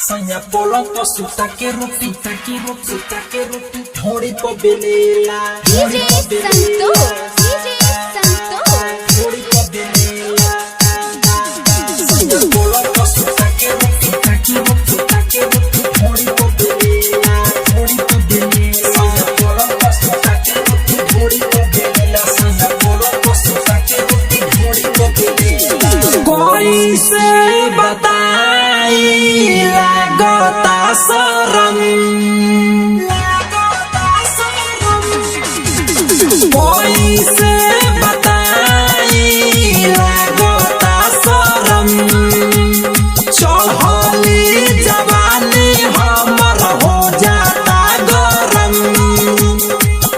Sanya polong to suta ke roti thodi po belela DJ Santosh thodi po belela sanya polong to suta ke roti thodi po belela sanya polong to suta ke roti thodi po belela sanya polong to suta ke roti thodi po belela koi se batai लागता शरम कोई से बताई लागता शरम चढ़ली जवानी हमर हो जाता गरम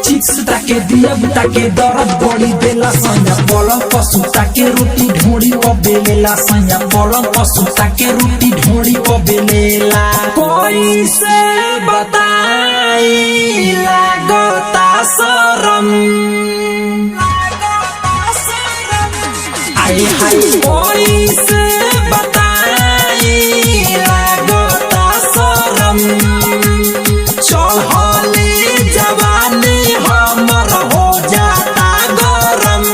चिप्स ताके दिया ताके दर्द बड़ी देला सैया पलंग पशु ताके रोटी ढोड़ी प बेलेला सैया पलंग पशु ताके रोटी ढोड़ी प बेलेला कोई से बताई लागता शरम आए हाय कोई से बताई लागता शरम चढ़ली जवानी हमर हो जाता गरम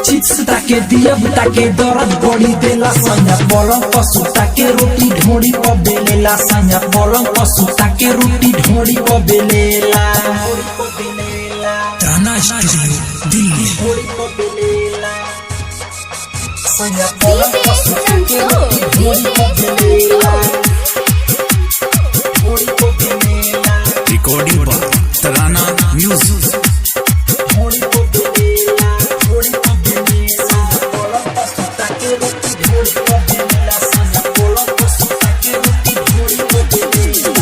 चिप्स ताके दिया ताके दर्द बड़ी देला सैया पलंग पशु ताके रोटी ढोड़ी प बेलेला सैया पलंग पशु ताके रोटी ढोड़ी प बेलेला ताना स्टूडियो दिल्ली सैया पलंग पशु ताके रोटी ढोड़ी प बेलेला ढोड़ी प बेलेला रिकॉर्डिंग पर तराना म्यूजिक ढोड़ी प बेलेला ढोड़ी प बेलेला पलंग पशु ताके रोटी ढोड़ी प बेलेला सैया पलंग पशु ताके रोटी ढोड़ी प बेलेला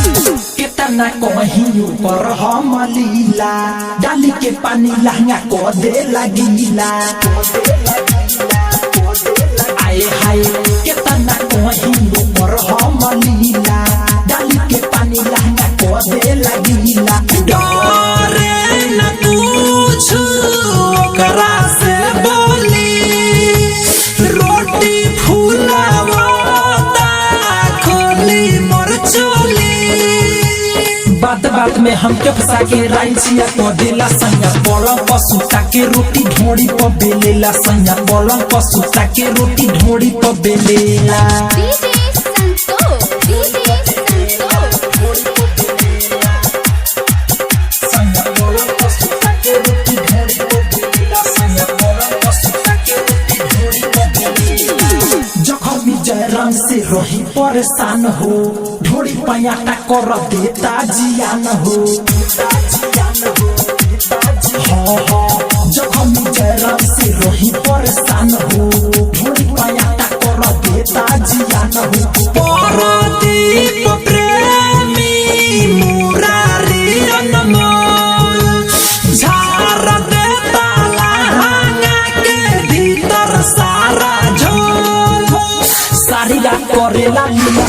केतना कहियो पर हम लीला डाली के पानी लहंगा को दे लगीला आए हाय केतना कहियो पर हम लीला डाली के पानी लहंगा को दे लगीला डरे न पूछू ओकरा से बोली रोटी फूलावता खोली मोर चोली बात बात में हमके फंसा के राइचिया तो देला सैया पलंग पशु ताके रोटी ढोड़ी प बेलेला सैया पलंग पशु ताके रोटी ढोड़ी प बेलेला DJ Santosh सैया पलंग पशु ताके रोटी ढोड़ी प बेलेला सैया पलंग पशु ताके रोटी ढोड़ी प बेलेला जखमी जयराम से रही परेशान हो ढोड़ी पयाटा कर देता जियान हो जखमी जयराम से रही परेशान हो ढोड़ी पयाटा कर देता जियान हो परदीप प्रेमी मुरारी अनमोल झार देता लहंगा के भीतर सारा झोल सारी रात करेला लीला